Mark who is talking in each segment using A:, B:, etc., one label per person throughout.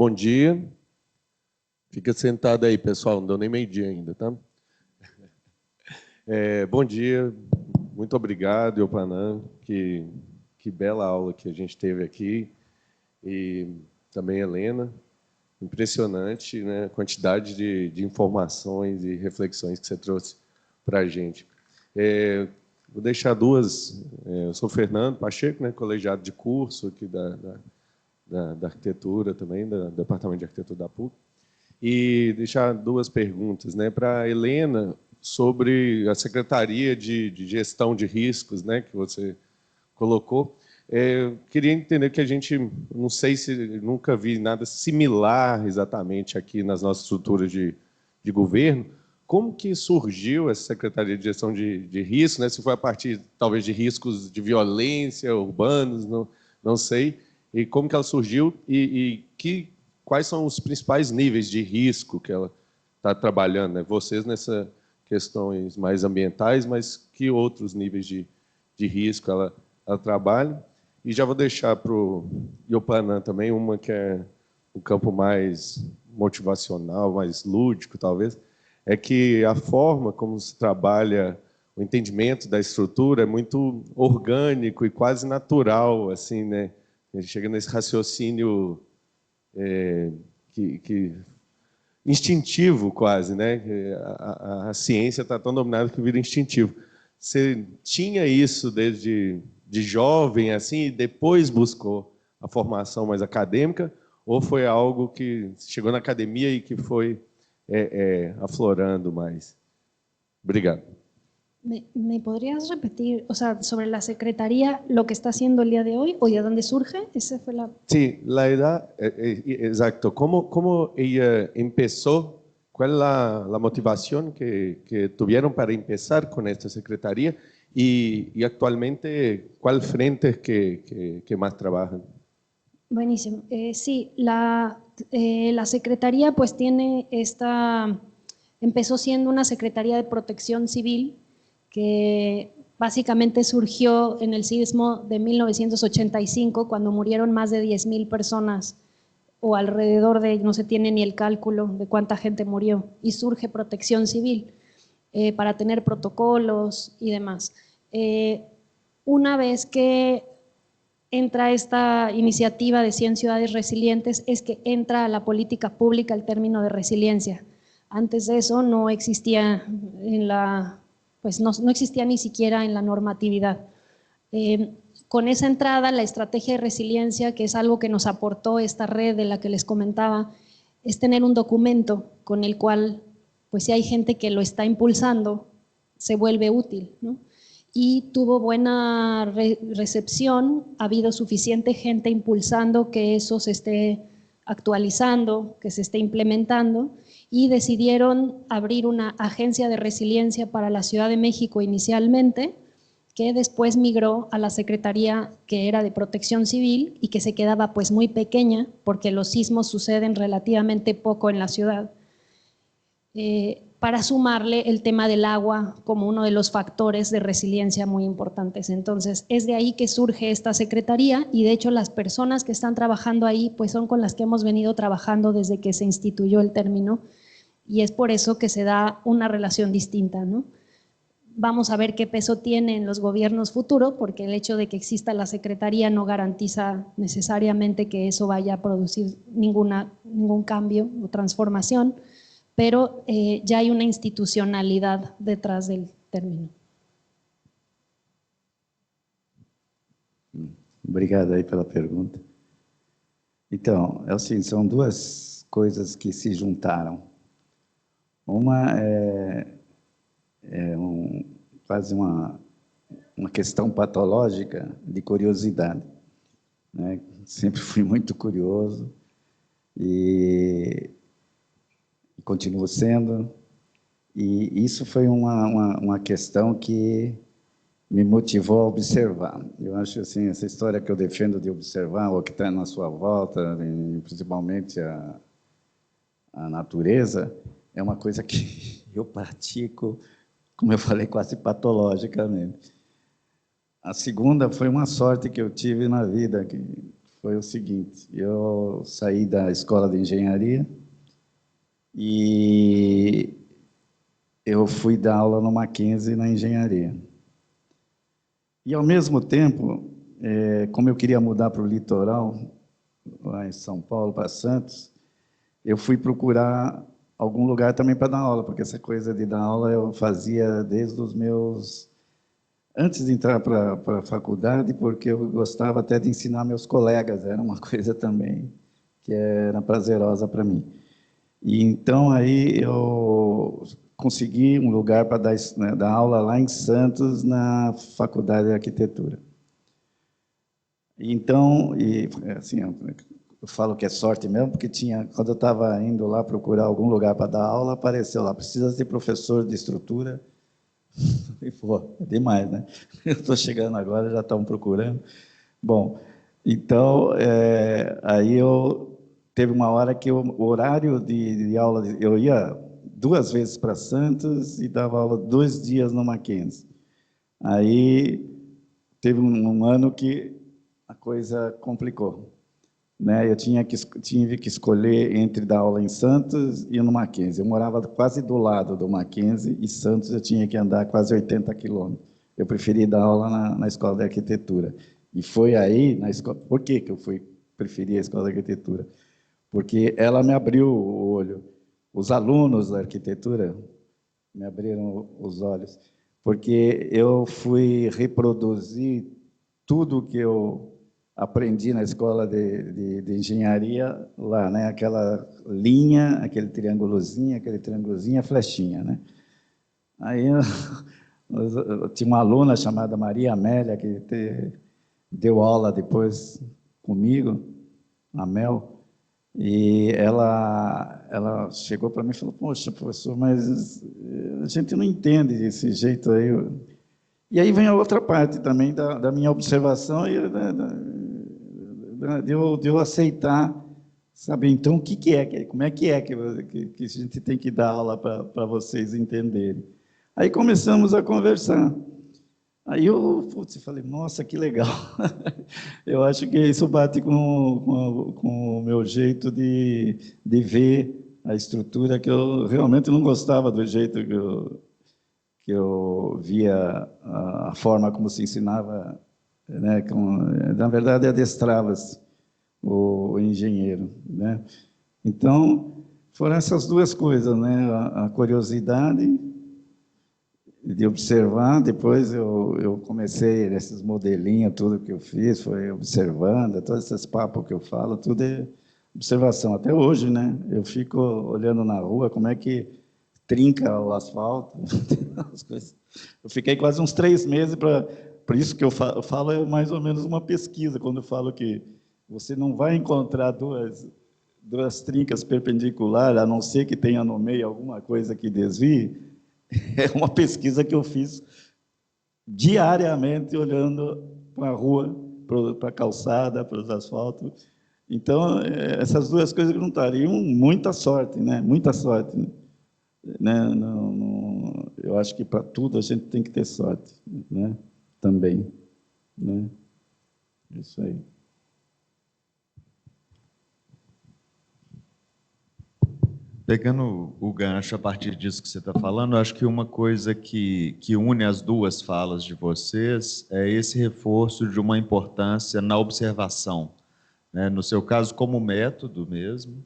A: Bom dia. Fica sentado aí, pessoal. Não deu nem meio-dia ainda, tá? Bom dia. Muito obrigado, Iopanã. Que bela aula que a gente teve aqui. E também, Helena. Impressionante, né? A quantidade de informações e reflexões que você trouxe para a gente. Vou deixar duas. Eu sou Fernando Pacheco, né? Colegiado de curso aqui da arquitetura também, do Departamento de Arquitetura da PUC. E deixar duas perguntas, né, para a Helena sobre a Secretaria de Gestão de Riscos, né, que você colocou. Eu queria entender que a gente, não sei se nunca vi nada similar exatamente aqui nas nossas estruturas de governo. Como que surgiu essa Secretaria de Gestão de Riscos, né? Se foi a partir, talvez, de riscos de violência urbanos, não sei. E como que ela surgiu quais são os principais níveis de risco que ela está trabalhando, né? Vocês nessas questões mais ambientais, mas que outros níveis de risco ela trabalha? E já vou deixar para o Iopanã também uma que é um campo mais motivacional, mais lúdico, talvez, é que a forma como se trabalha o entendimento da estrutura é muito orgânico e quase natural, assim, né? A gente chega nesse raciocínio que instintivo quase, né? A ciência está tão dominada que vira instintivo. Você tinha isso desde de jovem, assim, e depois buscou a formação mais acadêmica, ou foi algo que chegou na academia e que foi aflorando mais? Obrigado.
B: ¿Me podrías repetir, o sea, sobre la Secretaría, lo que está haciendo el día de hoy o de dónde surge? Esa fue la...
A: Sí, la edad, exacto. ¿Cómo ella empezó? ¿Cuál es la motivación que tuvieron para empezar con esta secretaría? Y actualmente, ¿cuál frente es que más trabajan?
B: Buenísimo. Sí, la Secretaría pues tiene empezó siendo una Secretaría de Protección Civil que básicamente surgió en el sismo de 1985 cuando murieron más de 10,000 personas o alrededor de, no se tiene ni el cálculo de cuánta gente murió, y surge Protección Civil para tener protocolos y demás. Una vez que entra esta iniciativa de 100 ciudades resilientes, es que entra a la política pública el término de resiliencia. Antes de eso no existía no existía ni siquiera en la normatividad. Con esa entrada, la estrategia de resiliencia, que es algo que nos aportó esta red de la que les comentaba, es tener un documento con el cual, pues si hay gente que lo está impulsando, se vuelve útil, ¿no? Y tuvo buena recepción, ha habido suficiente gente impulsando que eso se esté actualizando, que se esté implementando, y decidieron abrir una agencia de resiliencia para la Ciudad de México inicialmente, que después migró a la Secretaría que era de Protección Civil y que se quedaba pues muy pequeña porque los sismos suceden relativamente poco en la ciudad. Para sumarle el tema del agua como uno de los factores de resiliencia muy importantes. Entonces, es de ahí que surge esta secretaría y de hecho las personas que están trabajando ahí pues son con las que hemos venido trabajando desde que se instituyó el término, y es por eso que se da una relación distinta, ¿no? Vamos a ver qué peso tiene en los gobiernos futuros, porque el hecho de que exista la secretaría no garantiza necesariamente que eso vaya a producir ningún cambio o transformación, pero ya hay una institucionalidad detrás del término.
C: Obrigado aí pela pergunta. Então, é assim, são duas coisas que se juntaram. Uma quase uma questão patológica de curiosidade, né? Sempre fui muito curioso e continuo sendo, e isso foi uma questão que me motivou a observar. Eu acho assim, essa história que eu defendo de observar o que está na sua volta, principalmente a natureza, é uma coisa que eu pratico, como eu falei, quase patologicamente. A segunda foi uma sorte que eu tive na vida, que foi o seguinte, eu saí da escola de engenharia e eu fui dar aula no Mackenzie na engenharia. E, ao mesmo tempo, como eu queria mudar para o litoral, lá em São Paulo, para Santos, eu fui procurar algum lugar também para dar aula, porque essa coisa de dar aula eu fazia desde os meus... Antes de entrar para a faculdade, porque eu gostava até de ensinar meus colegas, era uma coisa também que era prazerosa para mim. E então aí eu consegui um lugar para dar, né, dar aula lá em Santos, na Faculdade de Arquitetura. Então, assim, eu falo que é sorte mesmo, porque quando eu estava indo lá procurar algum lugar para dar aula, apareceu lá, precisa ser professor de estrutura. E, pô, é demais, né? Eu estou chegando agora, já estão procurando. Bom, então, aí teve uma hora que o horário de aula, eu ia 2 vezes para Santos e dava aula 2 dias no Mackenzie. Aí teve um ano que a coisa complicou, né? Eu tive que escolher entre dar aula em Santos e no Mackenzie. Eu morava quase do lado do Mackenzie e Santos eu tinha que andar quase 80 quilômetros. Eu preferi dar aula na Escola de Arquitetura. E foi aí, na escola... Por que eu preferi a Escola de Arquitetura? Porque ela me abriu o olho. Os alunos da arquitetura me abriram os olhos, porque eu fui reproduzir tudo que eu aprendi na escola de engenharia lá, né? Aquela linha, aquele triângulozinho, a flechinha, né? Aí eu tinha uma aluna chamada Maria Amélia, que deu aula depois comigo, a Mel, e ela chegou para mim e falou, poxa, professor, mas a gente não entende desse jeito aí. E aí vem a outra parte também da minha observação e de eu aceitar, saber, então, o que é, como é que a gente tem que dar aula para vocês entenderem. Aí começamos a conversar. Aí eu falei, nossa, que legal. Eu acho que isso bate com o meu jeito de ver a estrutura, que eu realmente não gostava do jeito que eu via a forma como se ensinava, né? Na verdade, adestrava-se o engenheiro, né? Então, foram essas duas coisas, né? A curiosidade de observar, depois eu comecei nesses modelinhos, tudo que eu fiz foi observando, todos esses papos que eu falo, tudo é observação. Até hoje, né? Eu fico olhando na rua como é que trinca o asfalto, as coisas. Eu fiquei quase uns 3 meses para... Por isso que eu falo é mais ou menos uma pesquisa, quando eu falo que você não vai encontrar duas trincas perpendiculares, a não ser que tenha no meio alguma coisa que desvie. É uma pesquisa que eu fiz diariamente, olhando para a rua, para a calçada, para os asfaltos. Então, essas duas coisas juntariam muita sorte, né? Muita sorte, né? Eu acho que para tudo a gente tem que ter sorte, né? Também, né? Isso aí.
D: Pegando o gancho a partir disso que você está falando, acho que uma coisa que une as duas falas de vocês é esse reforço de uma importância na observação, né? No seu caso, como método mesmo,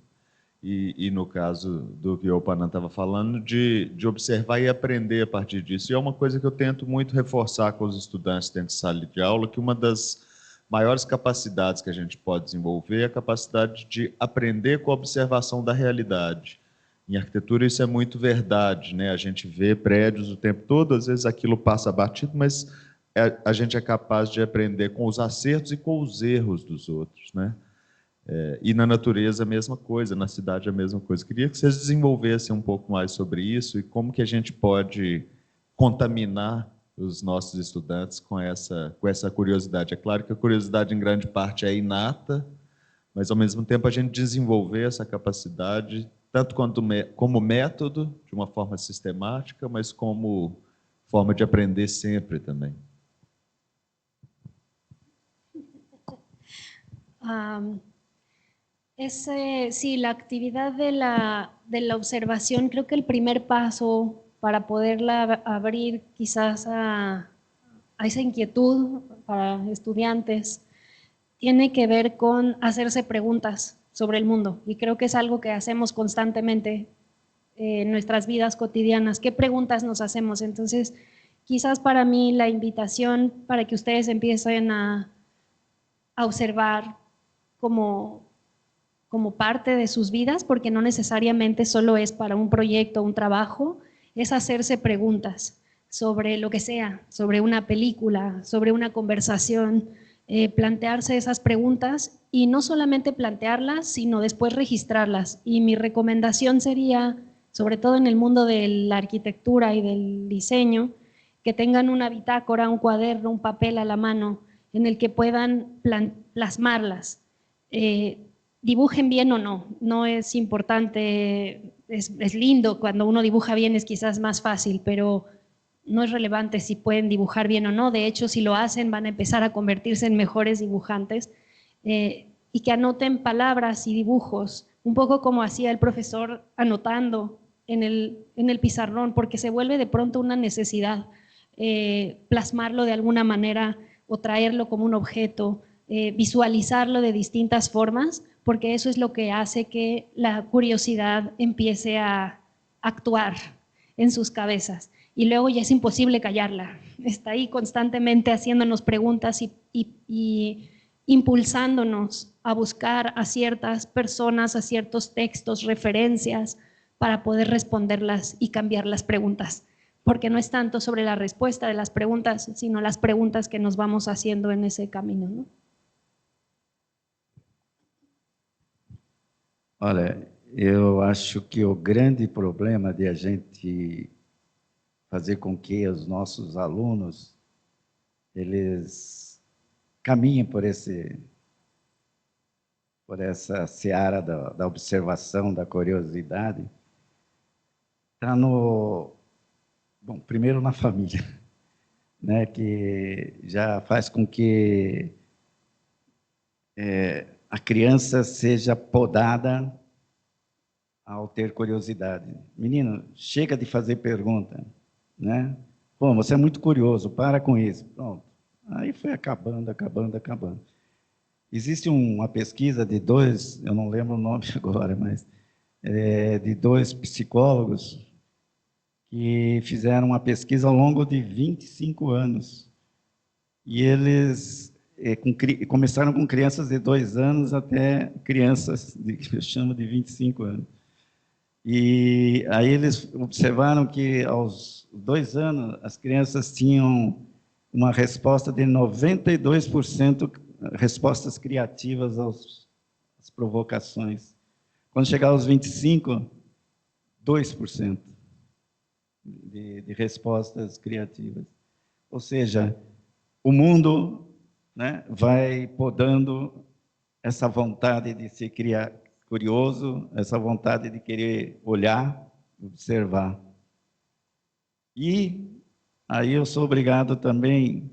D: e no caso do que o Panan estava falando, de observar e aprender a partir disso. E é uma coisa que eu tento muito reforçar com os estudantes dentro de sala de aula, que uma das maiores capacidades que a gente pode desenvolver é a capacidade de aprender com a observação da realidade. Em arquitetura isso é muito verdade, né? A gente vê prédios o tempo todo, às vezes aquilo passa batido, mas a gente é capaz de aprender com os acertos e com os erros dos outros, né? E na natureza a mesma coisa, na cidade a mesma coisa. Queria que vocês desenvolvessem um pouco mais sobre isso e como que a gente pode contaminar os nossos estudantes com essa curiosidade. É claro que a curiosidade em grande parte é inata, mas ao mesmo tempo a gente desenvolver essa capacidade tanto como método, de uma forma sistemática, mas como forma de aprender sempre também.
B: Sí, la actividad de la observación, creo que el primer paso para poderla abrir quizás a esa inquietud para estudiantes tiene que ver con hacerse preguntas sobre el mundo, y creo que es algo que hacemos constantemente en nuestras vidas cotidianas. ¿Qué preguntas nos hacemos? Entonces, quizás para mí la invitación para que ustedes empiecen a observar como parte de sus vidas, porque no necesariamente solo es para un proyecto, un trabajo, es hacerse preguntas sobre lo que sea, sobre una película, sobre una conversación, plantearse esas preguntas y no solamente plantearlas, sino después registrarlas. Y mi recomendación sería, sobre todo en el mundo de la arquitectura y del diseño, que tengan una bitácora, un cuaderno, un papel a la mano en el que puedan plasmarlas. Dibujen bien o no, no es importante, es lindo, cuando uno dibuja bien es quizás más fácil, pero no es relevante si pueden dibujar bien o no. De hecho, si lo hacen, van a empezar a convertirse en mejores dibujantes, y que anoten palabras y dibujos, un poco como hacía el profesor anotando en el pizarrón, porque se vuelve de pronto una necesidad plasmarlo de alguna manera o traerlo como un objeto, visualizarlo de distintas formas, porque eso es lo que hace que la curiosidad empiece a actuar en sus cabezas. Y luego ya es imposible callarla. Está ahí constantemente haciéndonos preguntas y impulsándonos a buscar a ciertas personas, a ciertos textos, referencias, para poder responderlas y cambiar las preguntas. Porque no es tanto sobre la respuesta de las preguntas, sino las preguntas que nos vamos haciendo en ese camino, ¿no?
C: Olha, eu acho que o grande problema de a gente fazer com que os nossos alunos eles caminhem por essa seara da observação, da curiosidade, está bom, primeiro na família, né, que já faz com que a criança seja podada ao ter curiosidade. Menino, chega de fazer pergunta, né? Pô, você é muito curioso, para com isso. Pronto. Aí foi acabando. Existe uma pesquisa de dois, eu não lembro o nome agora, mas de dois psicólogos que fizeram uma pesquisa ao longo de 25 anos. E eles começaram com crianças de 2 anos até crianças que eu chamo de 25 anos. E aí eles observaram que aos 2 anos as crianças tinham uma resposta de 92% respostas criativas às provocações. Quando chegar aos 25, 2% de respostas criativas. Ou seja, o mundo, né, vai podando essa vontade de se criar curioso, essa vontade de querer olhar, observar. E aí eu sou obrigado também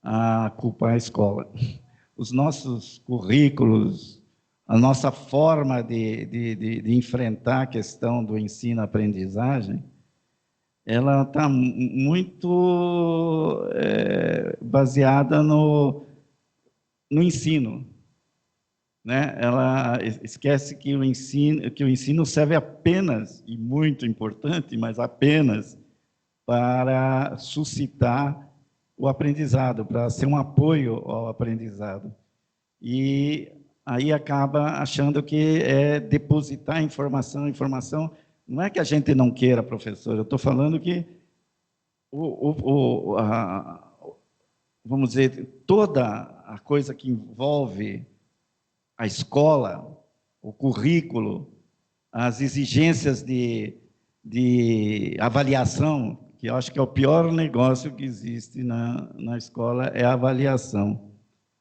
C: a culpar a escola. Os nossos currículos, a nossa forma de enfrentar a questão do ensino-aprendizagem, ela está muito baseada no ensino, né? Ela esquece que o ensino serve apenas, e muito importante, mas apenas para suscitar o aprendizado, para ser um apoio ao aprendizado. E aí acaba achando que é depositar informação. Não é que a gente não queira, professor, eu estou falando que, vamos dizer, toda a coisa que envolve a escola, o currículo, as exigências de avaliação, que eu acho que é o pior negócio que existe na escola, é a avaliação,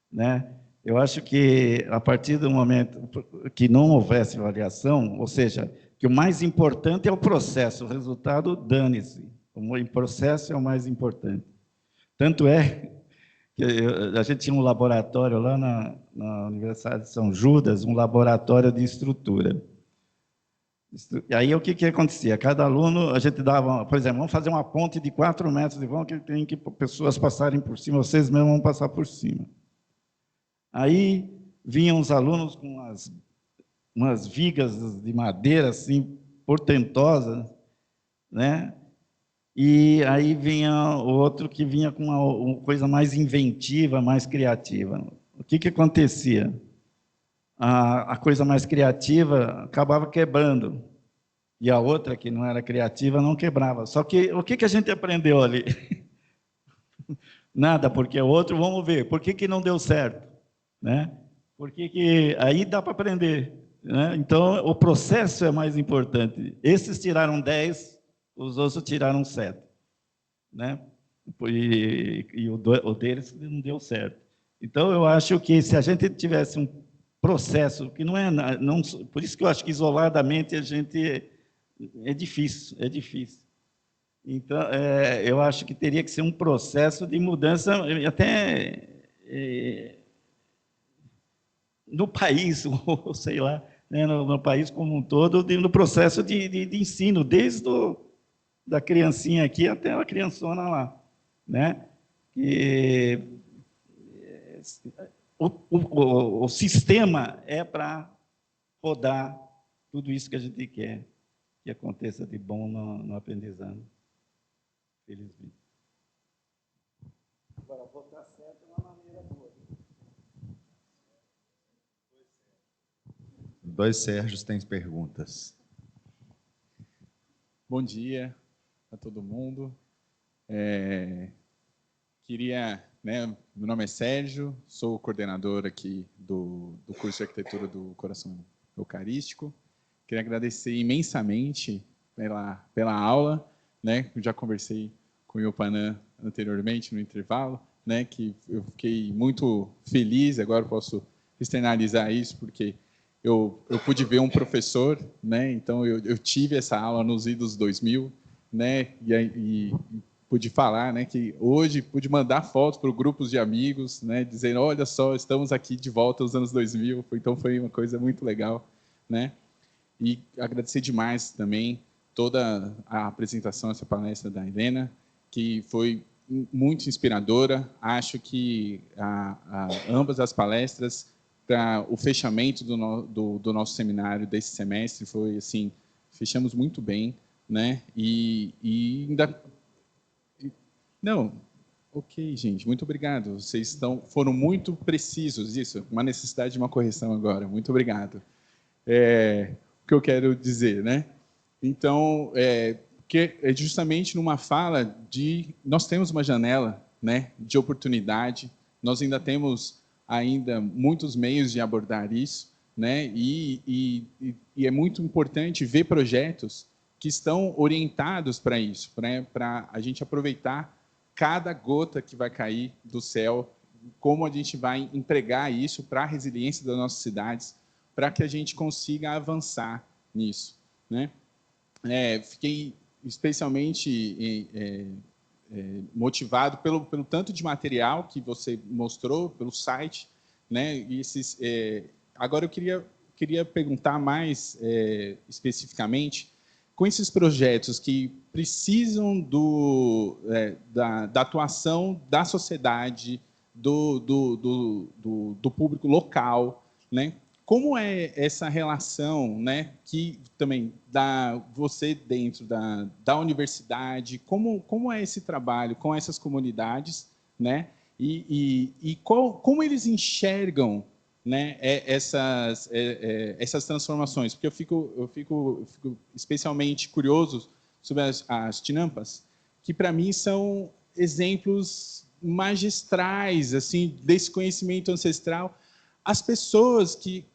C: né? Eu acho que, a partir do momento que não houvesse avaliação, ou seja, que o mais importante é o processo, o resultado, dane-se. O processo é o mais importante. Tanto é A gente tinha um laboratório lá na Universidade de São Judas, um laboratório de estrutura. E aí, o que acontecia? Cada aluno, a gente dava, por exemplo, vamos fazer uma ponte de 4 metros de vão que tem que pessoas passarem por cima, vocês mesmos vão passar por cima. Aí, vinham os alunos com umas vigas de madeira, assim, portentosas, né? E aí vinha o outro que vinha com uma coisa mais inventiva, mais criativa. O que acontecia? A coisa mais criativa acabava quebrando, e a outra, que não era criativa, não quebrava. Só que o que a gente aprendeu ali? Nada, porque o outro, vamos ver, por que não deu certo? Né? Aí dá para aprender. Né? Então, o processo é mais importante. Esses tiraram 10, os outros tiraram 7. Né? E o deles não deu certo. Então, eu acho que se a gente tivesse um processo, que não é... por isso que eu acho que isoladamente a gente... É difícil. Então, eu acho que teria que ser um processo de mudança até no país, ou sei lá, né, no país como um todo, no processo de ensino, desde da criancinha aqui até a criançona lá. Né? O sistema é para rodar tudo isso que a gente quer que aconteça de bom no aprendizado. Felizmente. Agora, votar certo é uma maneira boa.
D: 2 Sérgios têm perguntas.
E: Bom dia a todo mundo. Queria, né, meu nome é Sérgio, sou coordenador aqui do curso de arquitetura do Coração Eucarístico. Queria agradecer imensamente pela aula, né? Eu já conversei com o Iopanã anteriormente no intervalo, né? Que eu fiquei muito feliz. Agora eu posso externalizar isso porque eu pude ver um professor, né? Então eu tive essa aula nos idos 2000, né? E pude falar, né? Que hoje pude mandar fotos para grupos de amigos, né? Dizendo, olha só, estamos aqui de volta aos anos 2000. Então foi uma coisa muito legal, né? E agradecer demais também toda a apresentação, essa palestra da Helena, que foi muito inspiradora. Acho que ambas as palestras, para o fechamento do nosso seminário desse semestre, foi assim, fechamos muito bem, né? E ainda... Não, ok, gente, muito obrigado. Vocês foram muito precisos, isso, uma necessidade de uma correção agora. Muito obrigado. O que eu quero dizer, né? Então, que é justamente numa fala nós temos uma janela, né, de oportunidade, nós ainda temos muitos meios de abordar isso, né? E é muito importante ver projetos que estão orientados para isso, para a gente aproveitar cada gota que vai cair do céu, como a gente vai empregar isso para a resiliência das nossas cidades, para que a gente consiga avançar nisso, né? Fiquei especialmente motivado pelo tanto de material que você mostrou, pelo site, né? Agora eu queria perguntar mais especificamente, com esses projetos que precisam da atuação da sociedade, do público local, né? Como é essa relação, né, que também você dentro da universidade, como é esse trabalho com essas comunidades, né, como eles enxergam, né, essas transformações? Porque eu fico especialmente curioso sobre as tinampas, que para mim são exemplos magistrais assim desse conhecimento ancestral. As pessoas que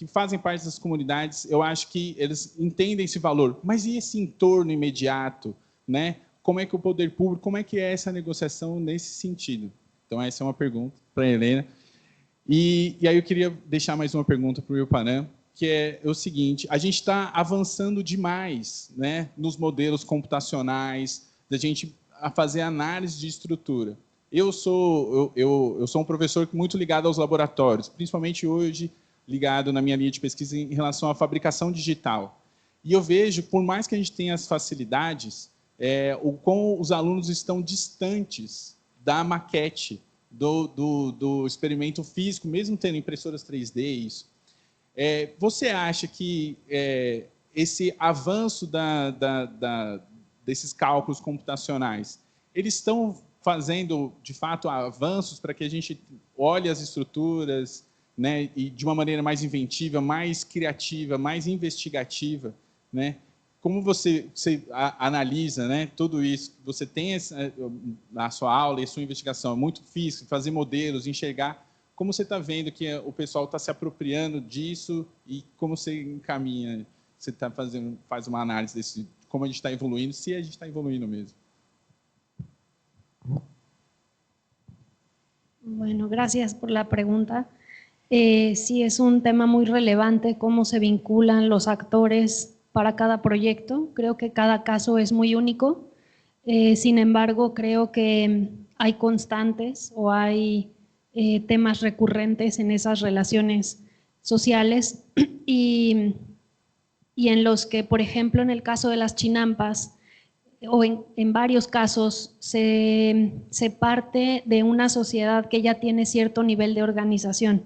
E: fazem parte das comunidades, eu acho que eles entendem esse valor, mas e esse entorno imediato, né? Como é que o poder público, como é que é essa negociação nesse sentido? Então, essa é uma pergunta para a Helena. E aí eu queria deixar mais uma pergunta para o Iopanã, que é o seguinte: a gente está avançando demais, né, nos modelos computacionais, da gente a fazer análise de estrutura. eu sou um professor muito ligado aos laboratórios, principalmente hoje ligado na minha linha de pesquisa em relação à fabricação digital. E eu vejo, por mais que a gente tenha as facilidades, o quão os alunos estão distantes da maquete, do experimento físico, mesmo tendo impressoras 3D, isso. Você acha que esse avanço desses cálculos computacionais, eles estão fazendo, de fato, avanços para que a gente olhe as estruturas, né, e de uma maneira mais inventiva, mais criativa, mais investigativa, né? Como você analisa, né, tudo isso? Você tem a sua aula e a sua investigação, é muito física, fazer modelos, enxergar. Como você está vendo que o pessoal está se apropriando disso e como você encaminha, você faz uma análise de como a gente está evoluindo, se a gente está evoluindo mesmo?
B: Bueno, gracias por la pregunta. Sí, es un tema muy relevante cómo se vinculan los actores para cada proyecto. Creo que cada caso es muy único. Sin embargo, creo que hay constantes o hay temas recurrentes en esas relaciones sociales y en los que, por ejemplo, en el caso de las chinampas, o en varios casos, se parte de una sociedad que ya tiene cierto nivel de organización.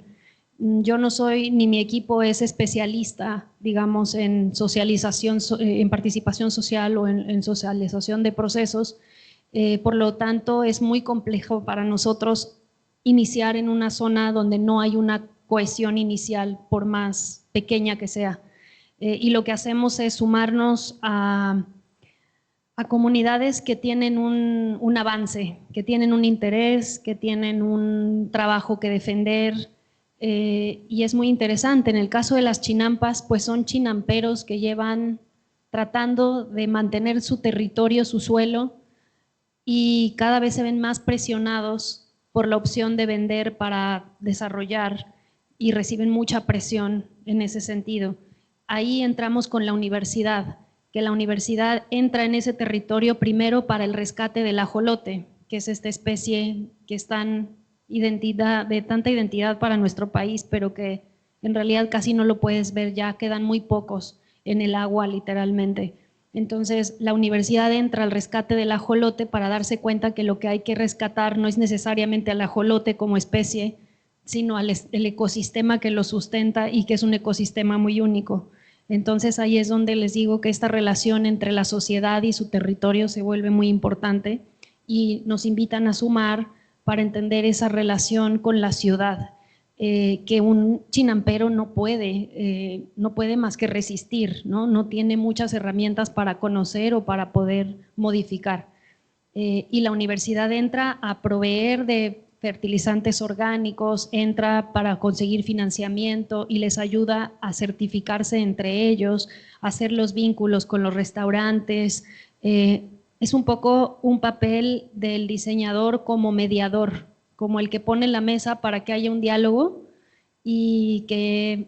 B: Yo no soy, ni mi equipo es especialista, digamos, en socialización, en participación social o en socialización de procesos. Por lo tanto, es muy complejo para nosotros iniciar en una zona donde no hay una cohesión inicial, por más pequeña que sea. Y lo que hacemos es sumarnos a comunidades que tienen un avance, que tienen un interés, que tienen un trabajo que defender, y es muy interesante. En el caso de las chinampas, pues son chinamperos que llevan tratando de mantener su territorio, su suelo, y cada vez se ven más presionados por la opción de vender para desarrollar y reciben mucha presión en ese sentido. Ahí entramos con la universidad, que la universidad entra en ese territorio primero para el rescate del ajolote, que es esta especie que es de tanta identidad para nuestro país, pero que en realidad casi no lo puedes ver, ya quedan muy pocos en el agua literalmente. Entonces la universidad entra al rescate del ajolote para darse cuenta que lo que hay que rescatar no es necesariamente al ajolote como especie, sino el ecosistema que lo sustenta y que es un ecosistema muy único. Entonces ahí es donde les digo que esta relación entre la sociedad y su territorio se vuelve muy importante y nos invitan a sumar para entender esa relación con la ciudad, que un chinampero no puede más que resistir, no tiene muchas herramientas para conocer o para poder modificar. Y la universidad entra a proveer de fertilizantes orgánicos, entra para conseguir financiamiento y les ayuda a certificarse entre ellos, a hacer los vínculos con los restaurantes. Es un poco un papel del diseñador como mediador, como el que pone la mesa para que haya un diálogo y que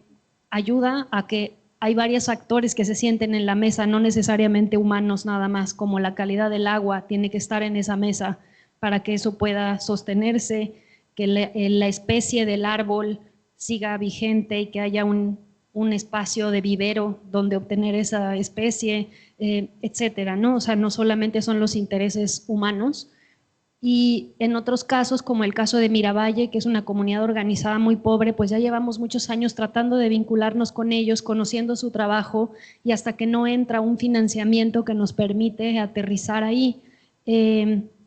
B: ayuda a que hay varios actores que se sienten en la mesa, no necesariamente humanos nada más, como la calidad del agua tiene que estar en esa mesa para que eso pueda sostenerse, que la especie del árbol siga vigente y que haya un espacio de vivero donde obtener esa especie, etcétera, ¿no? O sea, no solamente son los intereses humanos. Y en otros casos, como el caso de Miravalle, que es una comunidad organizada muy pobre, pues ya llevamos muchos años tratando de vincularnos con ellos, conociendo su trabajo, y hasta que no entra un financiamiento que nos permite aterrizar ahí,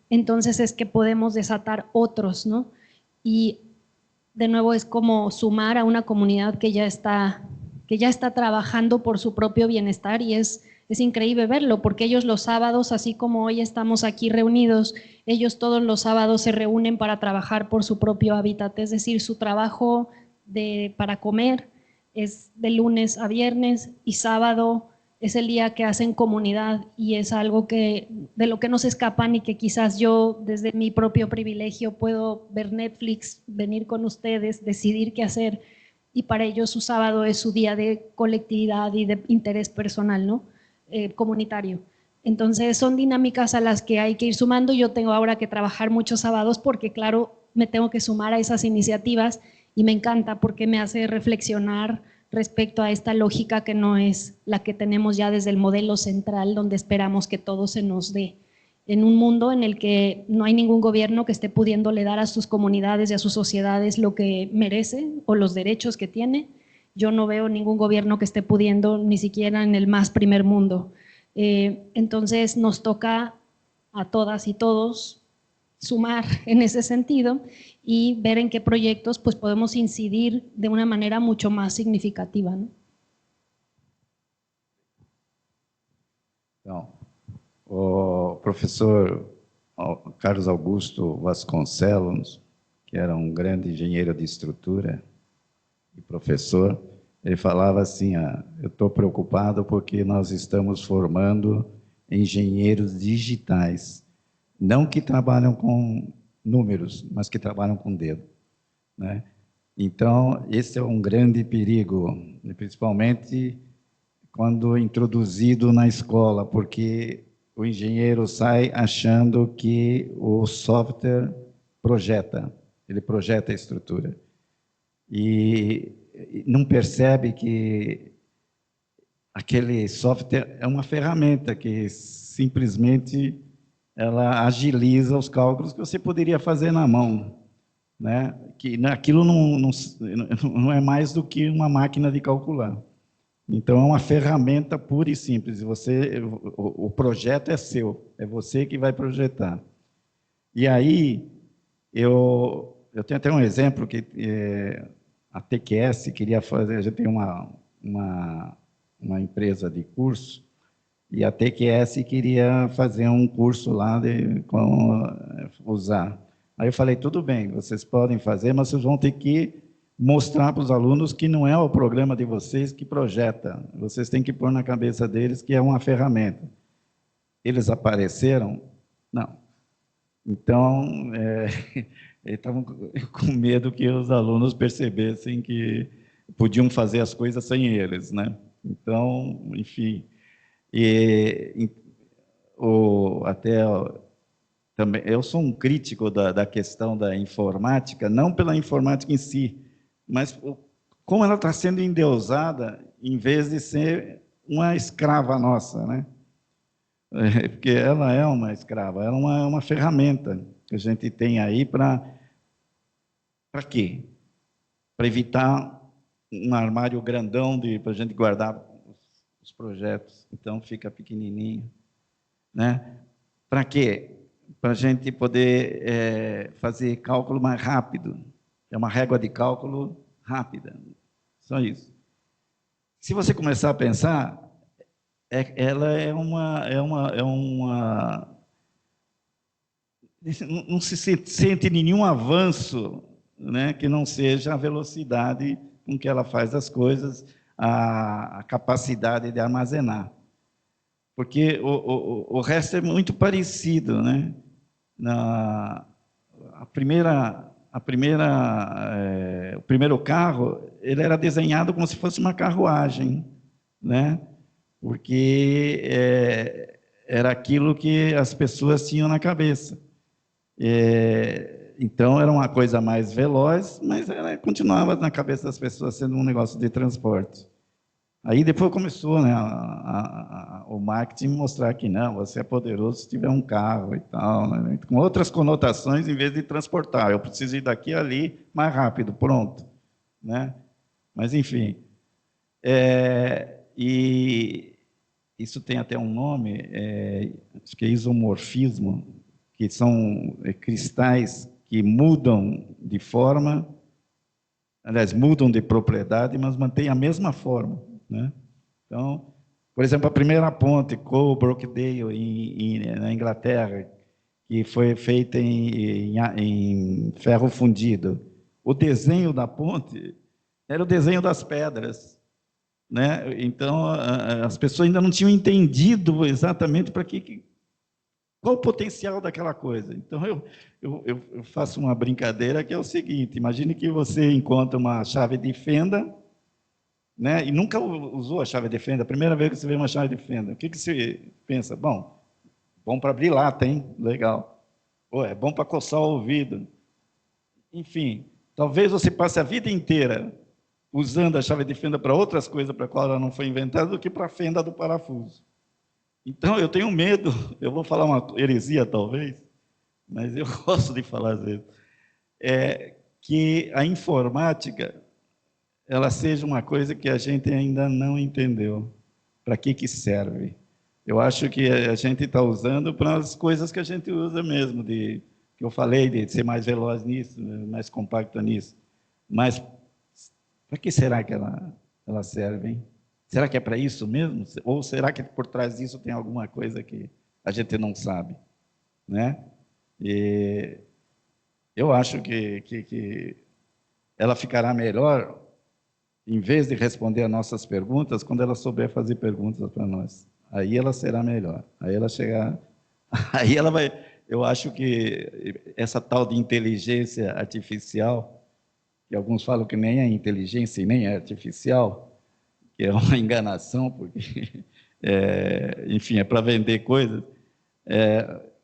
B: entonces es que podemos desatar otros, ¿no? Y de nuevo es como sumar a una comunidad que ya está trabajando por su propio bienestar, y es increíble verlo, porque ellos los sábados, así como hoy estamos aquí reunidos, ellos todos los sábados se reúnen para trabajar por su propio hábitat, es decir, su trabajo para comer es de lunes a viernes y sábado es el día que hacen comunidad, y es algo de lo que no se escapan, y que quizás yo desde mi propio privilegio puedo ver Netflix, venir con ustedes, decidir qué hacer, y para ellos su sábado es su día de colectividad y de interés personal, ¿no? Comunitario. Entonces son dinámicas a las que hay que ir sumando. Yo tengo ahora que trabajar muchos sábados porque, claro, me tengo que sumar a esas iniciativas y me encanta porque me hace reflexionar respecto a esta lógica que no es la que tenemos ya desde el modelo central, donde esperamos que todo se nos dé. En un mundo en el que no hay ningún gobierno que esté pudiéndole dar a sus comunidades y a sus sociedades lo que merece o los derechos que tiene, yo no veo ningún gobierno que esté pudiendo, ni siquiera en el más primer mundo. Entonces nos toca a todas y todos sumar en ese sentido y ver en qué proyectos pues, podemos incidir de una manera mucho más significativa, ¿no?
C: Então, o professor Carlos Augusto Vasconcelos, que era um grande engenheiro de estrutura e professor, ele falava assim, eu estou preocupado porque nós estamos formando engenheiros digitais, não que trabalham com números, mas que trabalham com dedo, né? Então, esse é um grande perigo, principalmente quando introduzido na escola, porque o engenheiro sai achando que o software projeta, ele projeta a estrutura. E não percebe que aquele software é uma ferramenta que simplesmente ela agiliza os cálculos que você poderia fazer na mão, né? Que aquilo não é mais do que uma máquina de calcular. Então, é uma ferramenta pura e simples. O projeto é seu, é você que vai projetar. E aí, eu tenho até um exemplo que a TQS queria fazer, a gente tem uma empresa de curso, e a TQS queria fazer um curso lá de como usar. Aí eu falei, tudo bem, vocês podem fazer, mas vocês vão ter que mostrar para os alunos que não é o programa de vocês que projeta, vocês têm que pôr na cabeça deles que é uma ferramenta. Eles apareceram? Não. Então, eles estavam com medo que os alunos percebessem que podiam fazer as coisas sem eles, né? Então, enfim, também eu sou um crítico da questão da informática, não pela informática em si, mas como ela está sendo endeusada em vez de ser uma escrava nossa, né? Porque ela é uma escrava, ela é uma ferramenta que a gente tem aí para quê? Para evitar um armário grandão para a gente guardar os projetos, então fica pequenininho, né? Para quê? Para a gente poder fazer cálculo mais rápido, é uma régua de cálculo rápida, só isso. Se você começar a pensar, ela não se sente nenhum avanço, né, que não seja a velocidade com que ela faz as coisas, a capacidade de armazenar. Porque o resto é muito parecido, né? O primeiro carro, ele era desenhado como se fosse uma carruagem, né? Porque era aquilo que as pessoas tinham na cabeça. Então, era uma coisa mais veloz, mas ela continuava na cabeça das pessoas sendo um negócio de transporte. Aí depois começou, né, o marketing mostrar que não, você é poderoso se tiver um carro e tal, né, com outras conotações em vez de transportar. Eu preciso ir daqui a ali mais rápido, pronto, né? Mas enfim, e isso tem até um nome, acho que é isomorfismo, que são cristais que mudam de forma, aliás, mudam de propriedade, mas mantêm a mesma forma, né? Então, por exemplo, a primeira ponte, Coal-Brookdale, na Inglaterra, que foi feita em ferro fundido, o desenho da ponte era o desenho das pedras, né? Então, as pessoas ainda não tinham entendido exatamente qual o potencial daquela coisa. Então, eu faço uma brincadeira que é o seguinte, imagine que você encontra uma chave de fenda, né? E nunca usou a chave de fenda. A primeira vez que você vê uma chave de fenda, o que você pensa? Bom para abrir lata, hein? Legal. Ou é bom para coçar o ouvido. Enfim, talvez você passe a vida inteira usando a chave de fenda para outras coisas para qual ela não foi inventada do que para a fenda do parafuso. Então, eu tenho medo, eu vou falar uma heresia talvez, mas eu gosto de falar às vezes, que a informática ela seja uma coisa que a gente ainda não entendeu. Para que serve? Eu acho que a gente está usando para as coisas que a gente usa mesmo, que eu falei, de ser mais veloz nisso, mais compacta nisso. Mas para que será que ela serve, hein? Será que é para isso mesmo? Ou será que por trás disso tem alguma coisa que a gente não sabe, né? E eu acho que ela ficará melhor, em vez de responder a nossas perguntas, quando ela souber fazer perguntas para nós. Aí ela será melhor. Aí ela chegar... Aí ela vai... Eu acho que essa tal de inteligência artificial, que alguns falam que nem é inteligência e nem é artificial, que é uma enganação, porque, enfim, é para vender coisas,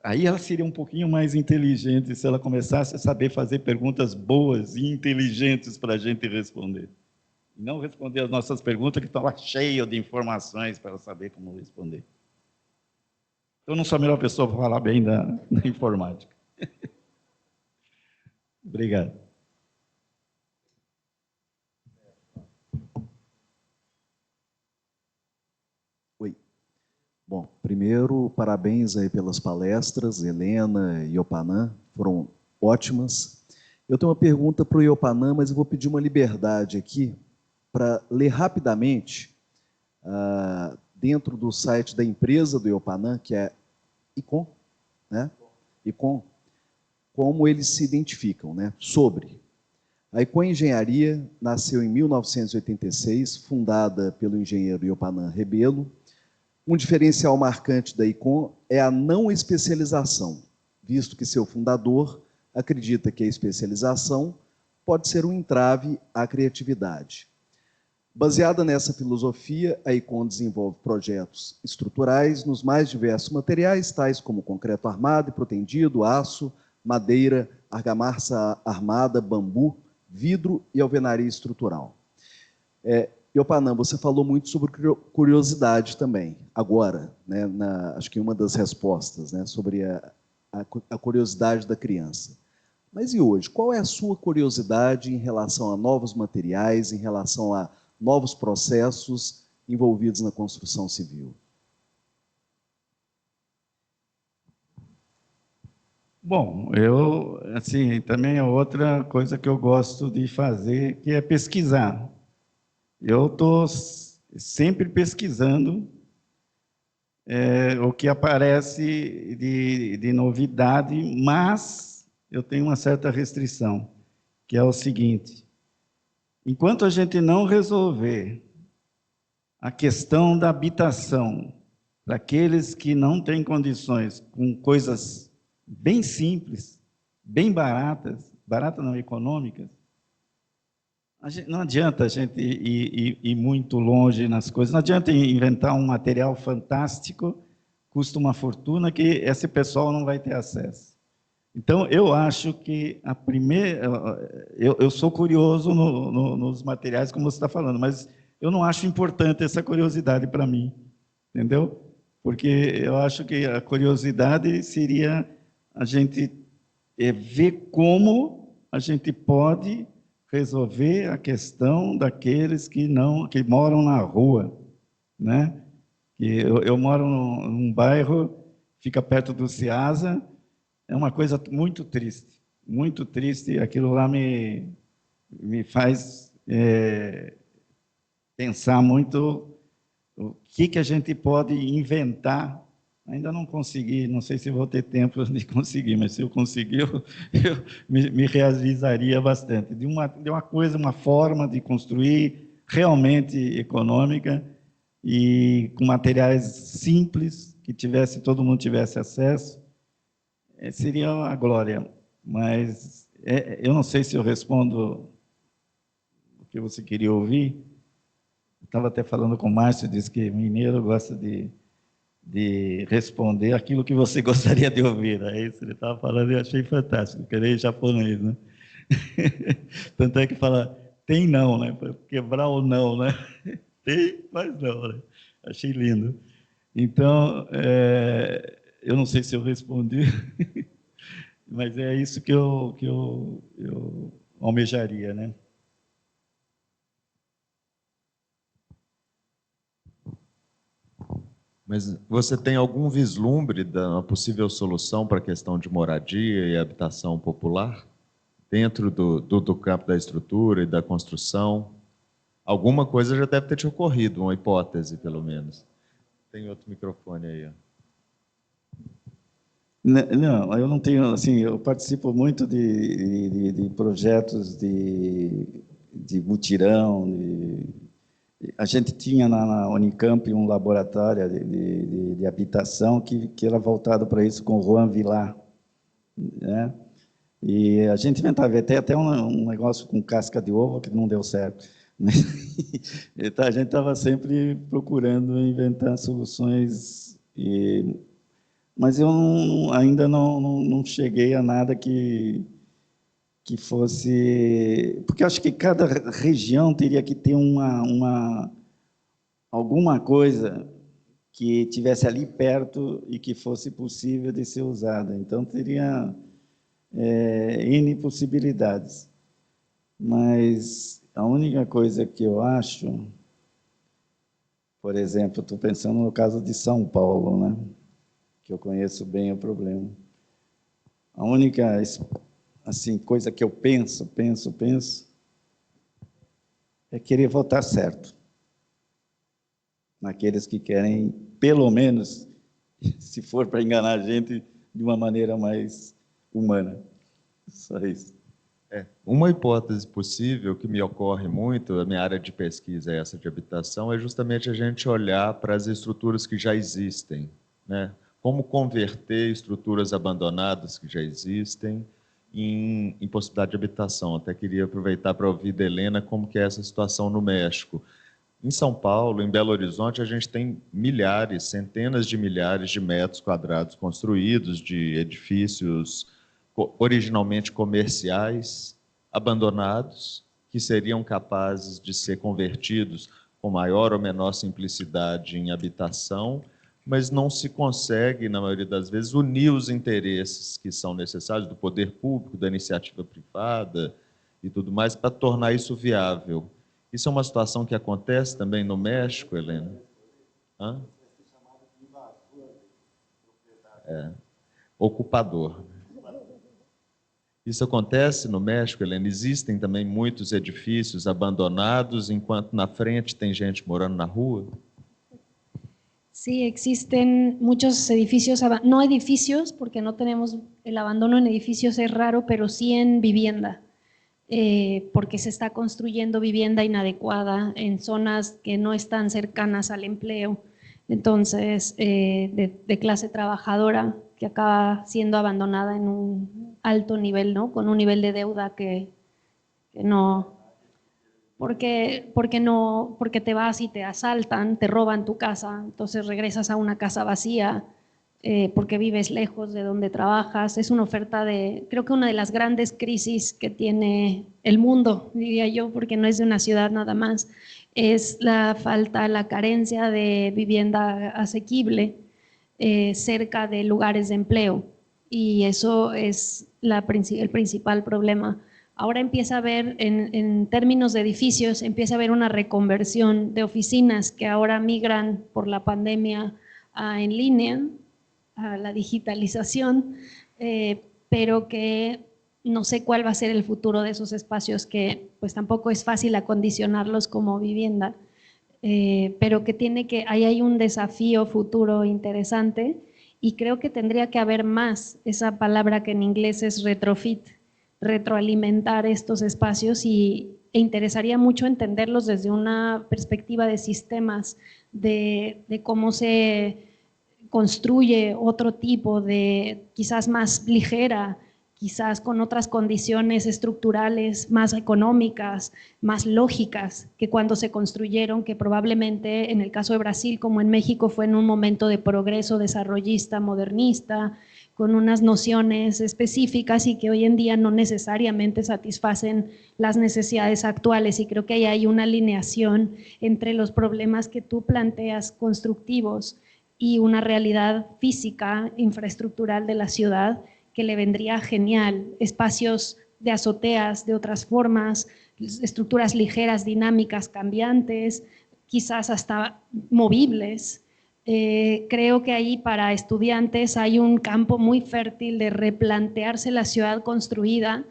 C: aí ela seria um pouquinho mais inteligente se ela começasse a saber fazer perguntas boas e inteligentes para a gente responder. E não responder as nossas perguntas, que estão lá cheias de informações para ela saber como responder. Eu não sou a melhor pessoa para falar bem da informática. Obrigado.
F: Oi. Bom, primeiro, parabéns aí pelas palestras, Helena e Iopanã, foram ótimas. Eu tenho uma pergunta para o Iopanã, mas eu vou pedir uma liberdade aqui para ler rapidamente, dentro do site da empresa do Iopanã, que é ICOM, né? ICOM, como eles se identificam, né? Sobre. A ICOM Engenharia nasceu em 1986, fundada pelo engenheiro Iopanã Rebelo. Um diferencial marcante da ICOM é a não especialização, visto que seu fundador acredita que a especialização pode ser um entrave à criatividade. Baseada nessa filosofia, a ICOM desenvolve projetos estruturais nos mais diversos materiais, tais como concreto armado e protendido, aço, madeira, argamassa armada, bambu, vidro e alvenaria estrutural. Iopanã, você falou muito sobre curiosidade também, agora, né, acho que em uma das respostas, né, sobre a curiosidade da criança. Mas e hoje? Qual é a sua curiosidade em relação a novos materiais, em relação a novos processos envolvidos na construção civil?
C: Bom, eu, assim, também é outra coisa que eu gosto de fazer, que é pesquisar. Eu estou sempre pesquisando o que aparece de novidade, mas eu tenho uma certa restrição, que é o seguinte: enquanto a gente não resolver a questão da habitação para aqueles que não têm condições, com coisas bem simples, bem baratas, baratas não, econômicas, não adianta a gente ir muito longe nas coisas, não adianta inventar um material fantástico, custa uma fortuna, que esse pessoal não vai ter acesso. Então, eu acho que a primeira... Eu sou curioso nos materiais, como você está falando, mas eu não acho importante essa curiosidade para mim, entendeu? Porque eu acho que a curiosidade seria a gente ver como a gente pode resolver a questão daqueles que moram na rua, né? Eu moro num bairro, fica perto do Ceasa. É uma coisa muito triste. Aquilo lá me faz pensar muito o que a gente pode inventar. Ainda não consegui, não sei se vou ter tempo de conseguir, mas se eu conseguir, eu me realizaria bastante. De uma coisa, uma forma de construir realmente econômica e com materiais simples, que todo mundo tivesse acesso. Seria a glória, mas eu não sei se eu respondo o que você queria ouvir, estava até falando com o Márcio, disse que mineiro gosta de responder aquilo que você gostaria de ouvir. É isso que ele estava falando e eu achei fantástico, que ele é japonês, né? Tanto é que fala, tem não, né? Para quebrar o não, né? Tem, mas não, né? Achei lindo. Então, eu não sei se eu respondi, mas é isso que eu almejaria, né?
D: Mas você tem algum vislumbre da uma possível solução para a questão de moradia e habitação popular? Dentro do campo da estrutura e da construção? Alguma coisa já deve ter te ocorrido, uma hipótese, pelo menos. Tem outro microfone aí. Ó.
C: Não, eu não tenho, assim, eu participo muito de projetos de mutirão. A gente tinha na Unicamp um laboratório de habitação que era voltado para isso, com o Juan Vilar, né? E a gente inventava até um negócio com casca de ovo que não deu certo. Então, a gente estava sempre procurando inventar soluções, mas eu ainda não cheguei a nada que fosse... Porque eu acho que cada região teria que ter alguma coisa que tivesse ali perto e que fosse possível de ser usada. Então, teria N possibilidades. Mas a única coisa que eu acho, por exemplo, estou pensando no caso de São Paulo, né? Que eu conheço bem o problema. A única assim, coisa que eu penso, é querer votar certo. Naqueles que querem, pelo menos, se for para enganar a gente, de uma maneira mais humana. Só isso.
D: Uma hipótese possível que me ocorre muito, a minha área de pesquisa é essa de habitação, é justamente a gente olhar para as estruturas que já existem, né? Como converter estruturas abandonadas que já existem em possibilidade de habitação. Até queria aproveitar para ouvir da Helena como que é essa situação no México. Em São Paulo, em Belo Horizonte, a gente tem milhares, centenas de milhares de metros quadrados construídos de edifícios originalmente comerciais, abandonados, que seriam capazes de ser convertidos com maior ou menor simplicidade em habitação, mas não se consegue, na maioria das vezes, unir os interesses que são necessários do poder público, da iniciativa privada e tudo mais, para tornar isso viável. Isso é uma situação que acontece também no México, Helena? Hã? Ocupador. Isso acontece no México, Helena? Existem também muitos edifícios abandonados, enquanto na frente tem gente morando na rua?
B: Sí, existen muchos edificios, no edificios, porque no tenemos el abandono en edificios, es raro, pero sí en vivienda, porque se está construyendo vivienda inadecuada en zonas que no están cercanas al empleo, entonces de clase trabajadora, que acaba siendo abandonada en un alto nivel, ¿no? Con un nivel de deuda que no... Porque te vas y te asaltan, te roban tu casa, entonces regresas a una casa vacía porque vives lejos de donde trabajas. Es una oferta creo que una de las grandes crisis que tiene el mundo, diría yo, porque no es de una ciudad nada más, es la falta, la carencia de vivienda asequible cerca de lugares de empleo, y eso es el principal problema. Ahora empieza a haber, en términos de edificios, empieza a haber una reconversión de oficinas que ahora migran por la pandemia en línea, a la digitalización, pero que no sé cuál va a ser el futuro de esos espacios, que pues tampoco es fácil acondicionarlos como vivienda, pero que ahí hay un desafío futuro interesante, y creo que tendría que haber más, esa palabra que en inglés es retrofit, retroalimentar estos espacios, e interesaría mucho entenderlos desde una perspectiva de sistemas, de cómo se construye otro tipo de, quizás más ligera, quizás con otras condiciones estructurales más económicas, más lógicas que cuando se construyeron, que probablemente en el caso de Brasil como en México fue en un momento de progreso desarrollista, modernista, con unas nociones específicas y que hoy en día no necesariamente satisfacen las necesidades actuales. Y creo que ahí hay una alineación entre los problemas que tú planteas constructivos y una realidad física, infraestructural de la ciudad, que le vendría genial, espacios de azoteas de otras formas, estructuras ligeras, dinámicas, cambiantes, quizás hasta movibles. Creo que ahí para estudiantes hay un campo muy fértil de replantearse la ciudad construida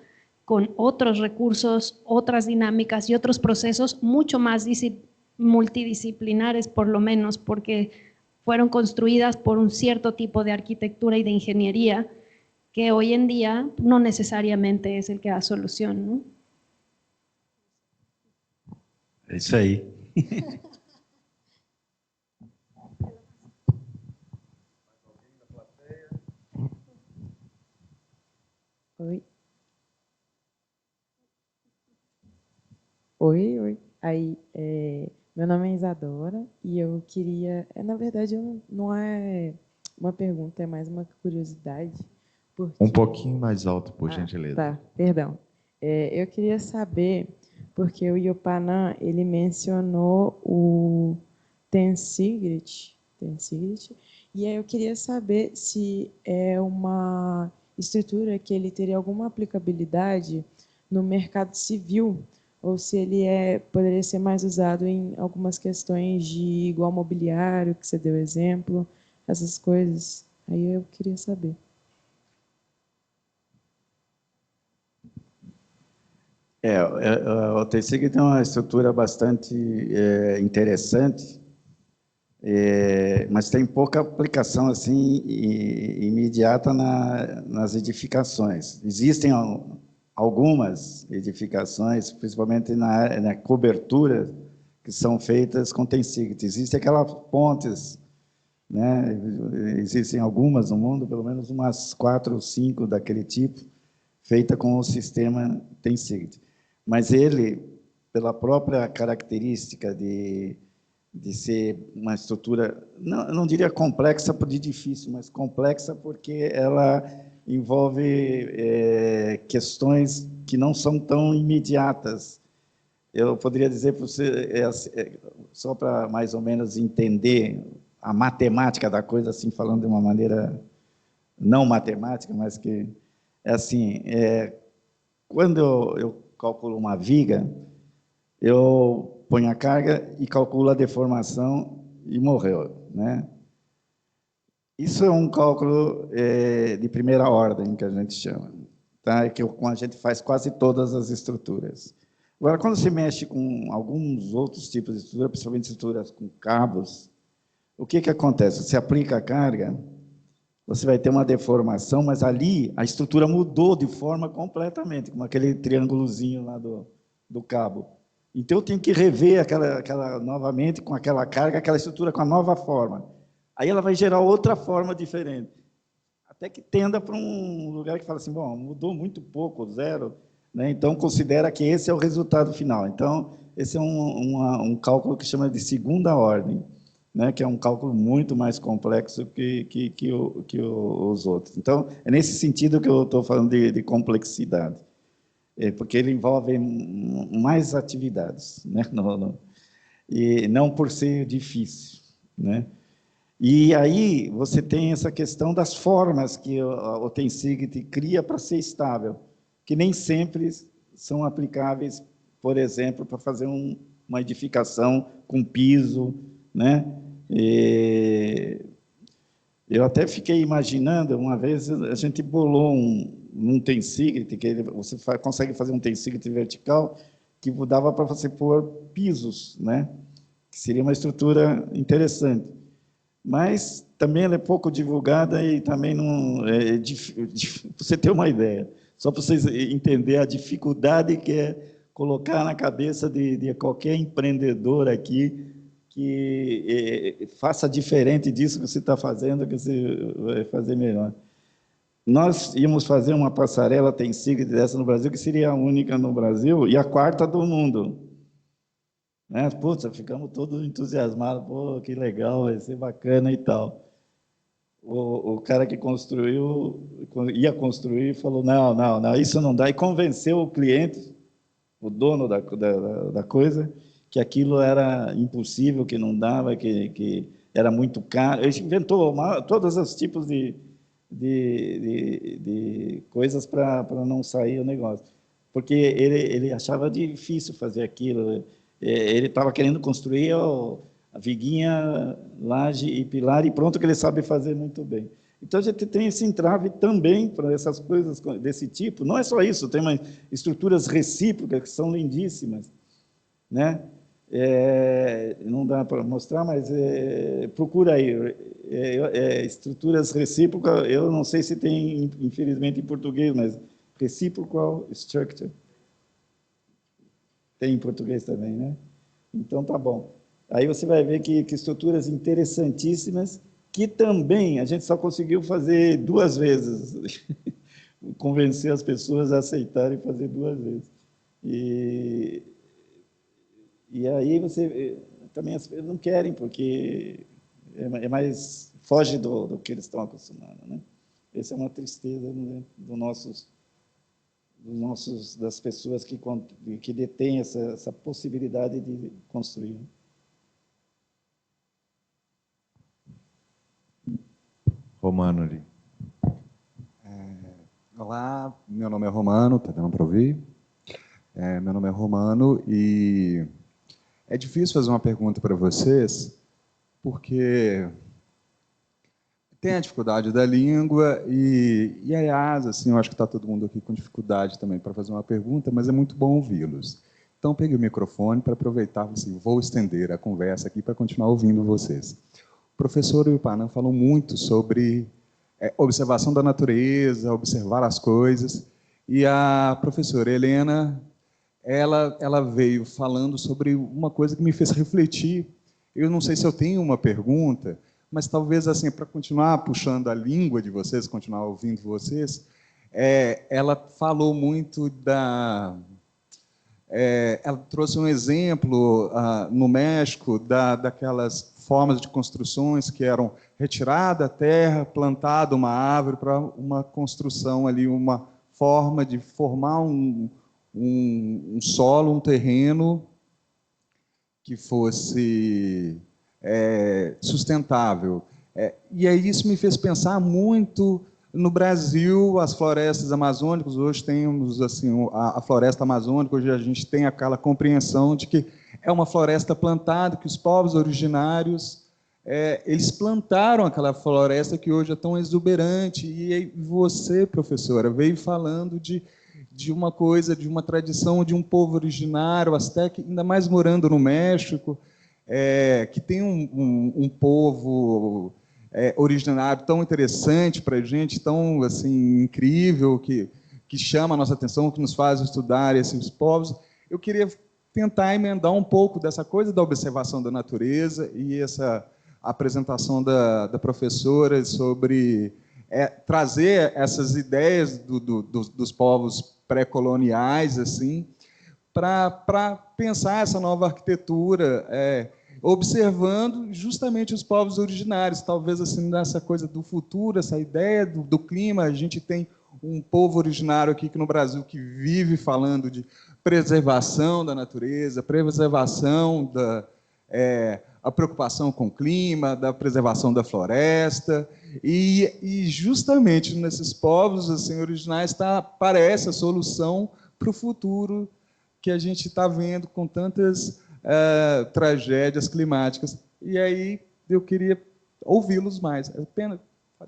B: con otros recursos, otras dinámicas y otros procesos mucho más multidisciplinares, por lo menos, porque fueron construidas por un cierto tipo de arquitectura y de ingeniería que hoy en día no necesariamente es el que da solución, ¿no?
C: É isso aí.
G: Oi. Oi. Aí, meu nome é Isadora e eu queria... na verdade, não é uma pergunta, é mais uma curiosidade. Porque...
D: Um pouquinho mais alto, por gentileza.
G: Tá, perdão. Eu queria saber, porque o Iopanã, ele mencionou o tensigrit, e aí eu queria saber se é uma estrutura que ele teria alguma aplicabilidade no mercado civil, ou se ele poderia ser mais usado em algumas questões de igual mobiliário, que você deu exemplo, essas coisas. Aí eu queria saber.
C: O TECIG tem uma estrutura bastante interessante, mas tem pouca aplicação assim imediata nas edificações. Existem algumas edificações, principalmente na cobertura, que são feitas com TECIG. Existem aquelas pontes, né? Existem algumas no mundo, pelo menos umas 4 ou 5 daquele tipo, feita com o sistema TECIG. Mas ele, pela própria característica de ser uma estrutura, não diria complexa por de difícil, mas complexa porque ela envolve questões que não são tão imediatas. Eu poderia dizer para você, só para mais ou menos entender a matemática da coisa, assim, falando de uma maneira não matemática, mas que é assim, quando eu calculo uma viga, eu ponho a carga e calculo a deformação e morreu, né? Isso é um cálculo de primeira ordem, que a gente chama, tá? Que a gente faz quase todas as estruturas. Agora, quando se mexe com alguns outros tipos de estrutura, principalmente estruturas com cabos, o que acontece? Você aplica a carga, você vai ter uma deformação, mas ali a estrutura mudou de forma completamente, como aquele triângulozinho lá do cabo. Então, eu tenho que rever aquela novamente, com aquela carga, aquela estrutura com a nova forma. Aí ela vai gerar outra forma diferente. Até que tenda para um lugar que fala assim, bom, mudou muito pouco, zero, né? Então, considera que esse é o resultado final. Então, esse é um cálculo que chama de segunda ordem, né, que é um cálculo muito mais complexo que os outros. Então, é nesse sentido que eu estou falando de complexidade, porque ele envolve mais atividades, né, e não por ser difícil, né? E aí você tem essa questão das formas que o TECIG cria para ser estável, que nem sempre são aplicáveis, por exemplo, para fazer uma edificação com piso, né? Eu até fiquei imaginando, uma vez a gente bolou um TECIG, que você consegue fazer um TECIG vertical, que dava para você pôr pisos, né? Que seria uma estrutura interessante. Mas também ela é pouco divulgada e também não... para você ter uma ideia, só para vocês entenderem a dificuldade que é colocar na cabeça de qualquer empreendedor aqui que faça diferente disso que você está fazendo, que você vai fazer melhor. nós íamos fazer uma passarela Tensigrid dessa no Brasil, que seria a única no Brasil e a quarta do mundo. Né? Putz, ficamos todos entusiasmados, pô, que legal, vai ser bacana e tal. O cara que construiu, ia construir, falou, não, isso não dá, e convenceu o cliente, o dono da coisa, que aquilo era impossível, que não dava, que era muito caro. Ele inventou todos os tipos de coisas para não sair o negócio, porque ele achava difícil fazer aquilo. Ele estava querendo construir a viguinha, laje e pilar, e pronto, que ele sabe fazer muito bem. Então, a gente tem esse entrave também para essas coisas desse tipo. Não é só isso, tem estruturas recíprocas que são lindíssimas, né? Não dá para mostrar, mas procura aí. Estruturas recíprocas, eu não sei se tem, infelizmente, em português, mas reciprocal structure. Tem em português também, né? Então, tá bom. Aí você vai ver que estruturas interessantíssimas, que também a gente só conseguiu fazer 2 vezes, convencer as pessoas a aceitarem fazer 2 vezes. E aí você também as pessoas não querem, porque é mais foge do que eles estão acostumados, né? Essa é uma tristeza, né, das pessoas que detêm essa possibilidade de construir.
D: Romano ali.
H: Olá, meu nome é Romano, está dando para ouvir? Meu nome é Romano e é difícil fazer uma pergunta para vocês, porque tem a dificuldade da língua e aliás, assim, eu acho que está todo mundo aqui com dificuldade também para fazer uma pergunta, mas é muito bom ouvi-los. Então, peguei o microfone para aproveitar, assim, vou estender a conversa aqui para continuar ouvindo vocês. O professor Iopanã falou muito sobre observação da natureza, observar as coisas, e a professora Helena, ela veio falando sobre uma coisa que me fez refletir. Eu não sei se eu tenho uma pergunta, mas talvez, assim, para continuar puxando a língua de vocês, continuar ouvindo vocês, ela falou muito ela trouxe um exemplo no México daquelas formas de construções que eram retirada a terra, plantada uma árvore para uma construção ali, uma forma de formar um solo, um terreno que fosse sustentável. E aí isso me fez pensar muito no Brasil, as florestas amazônicas. Hoje temos assim a floresta amazônica, hoje a gente tem aquela compreensão de que é uma floresta plantada, que os povos originários eles plantaram aquela floresta que hoje é tão exuberante. E aí você, professora, veio falando de uma coisa, de uma tradição de um povo originário, asteca, ainda mais morando no México, que tem um povo originário tão interessante para a gente, tão assim, incrível, que chama a nossa atenção, que nos faz estudar esses povos. Eu queria tentar emendar um pouco dessa coisa da observação da natureza e essa apresentação da professora sobre trazer essas ideias dos povos pré-coloniais, assim, para pensar essa nova arquitetura, observando justamente os povos originários, talvez assim nessa coisa do futuro, essa ideia do clima. A gente tem um povo originário aqui no Brasil que vive falando de preservação da natureza, preservação a preocupação com o clima, da preservação da floresta, e justamente nesses povos assim, originais parece a solução para o futuro que a gente está vendo com tantas tragédias climáticas. E aí eu queria ouvi-los mais.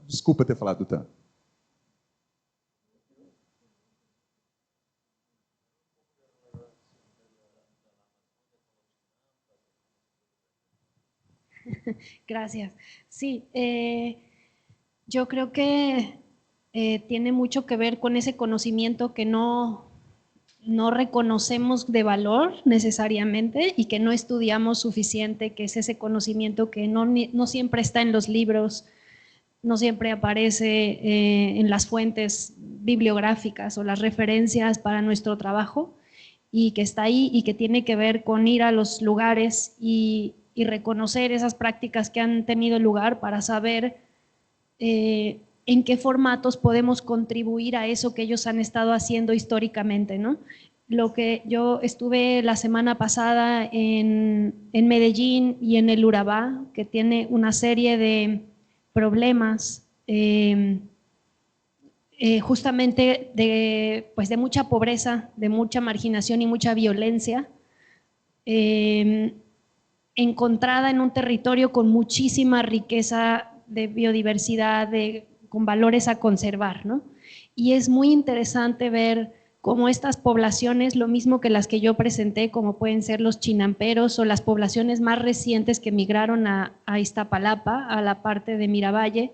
H: Desculpa ter falado tanto.
B: Gracias. Sí, yo creo que tiene mucho que ver con ese conocimiento que no reconocemos de valor necesariamente y que no estudiamos suficiente, que es ese conocimiento que no siempre está en los libros, no siempre aparece en las fuentes bibliográficas o las referencias para nuestro trabajo, y que está ahí y que tiene que ver con ir a los lugares y reconocer esas prácticas que han tenido lugar para saber en qué formatos podemos contribuir a eso que ellos han estado haciendo históricamente, ¿no? Lo que yo estuve la semana pasada en Medellín y en el Urabá, que tiene una serie de problemas justamente de mucha pobreza, de mucha marginación y mucha violencia, encontrada en un territorio con muchísima riqueza de biodiversidad, con valores a conservar, ¿no? Y es muy interesante ver cómo estas poblaciones, lo mismo que las que yo presenté, como pueden ser los chinamperos o las poblaciones más recientes que migraron a Iztapalapa, a la parte de Miravalle,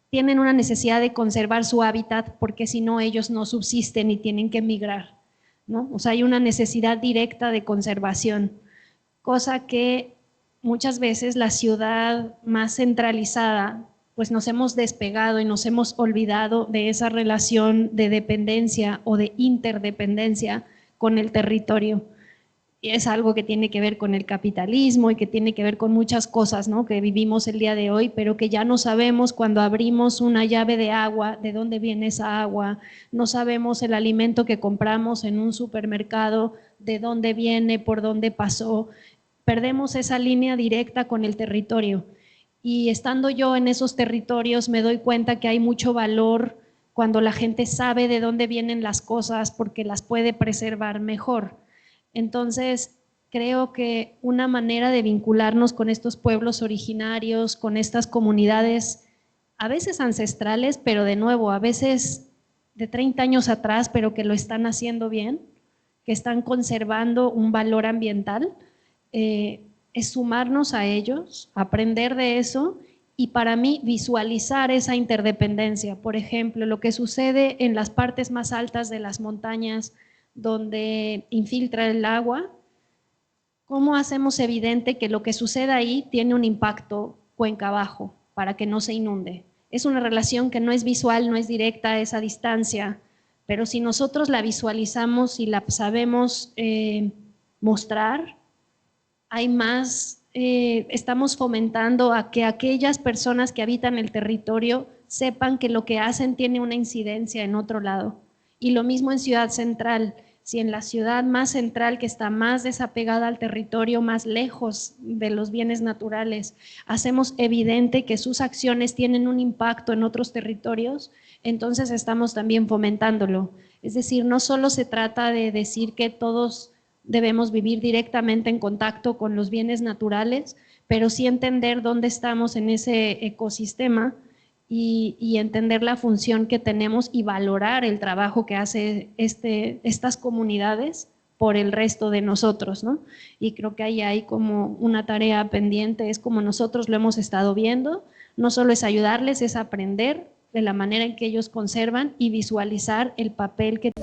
B: tienen una necesidad de conservar su hábitat porque si no ellos no subsisten y tienen que migrar, ¿no? O sea, hay una necesidad directa de conservación, cosa que muchas veces la ciudad más centralizada, pues nos hemos despegado y nos hemos olvidado de esa relación de dependencia o de interdependencia con el territorio. Y es algo que tiene que ver con el capitalismo y que tiene que ver con muchas cosas, ¿no?, que vivimos el día de hoy, pero que ya no sabemos cuando abrimos una llave de agua, de dónde viene esa agua, no sabemos el alimento que compramos en un supermercado, de dónde viene, por dónde pasó. Perdemos esa línea directa con el territorio. Y estando yo en esos territorios me doy cuenta que hay mucho valor cuando la gente sabe de dónde vienen las cosas porque las puede preservar mejor. Entonces, creo que una manera de vincularnos con estos pueblos originarios, con estas comunidades, a veces ancestrales, pero de nuevo, a veces de 30 años atrás, pero que lo están haciendo bien, que están conservando un valor ambiental, es sumarnos a ellos, aprender de eso y para mí visualizar esa interdependencia. Por ejemplo, lo que sucede en las partes más altas de las montañas donde infiltra el agua, ¿cómo hacemos evidente que lo que sucede ahí tiene un impacto cuenca abajo para que no se inunde? Es una relación que no es visual, no es directa a esa distancia, pero si nosotros la visualizamos y la sabemos mostrar, hay más, estamos fomentando a que aquellas personas que habitan el territorio sepan que lo que hacen tiene una incidencia en otro lado. Y lo mismo en Ciudad Central. Si en la ciudad más central, que está más desapegada al territorio, más lejos de los bienes naturales, hacemos evidente que sus acciones tienen un impacto en otros territorios, entonces estamos también fomentándolo. Es decir, no solo se trata de decir que todos debemos vivir directamente en contacto con los bienes naturales, pero sí entender dónde estamos en ese ecosistema y entender la función que tenemos y valorar el trabajo que hace estas comunidades por el resto de nosotros, ¿no? Y creo que ahí hay como una tarea pendiente, es como nosotros lo hemos estado viendo, no solo es ayudarles, es aprender de la manera en que ellos conservan y visualizar el papel que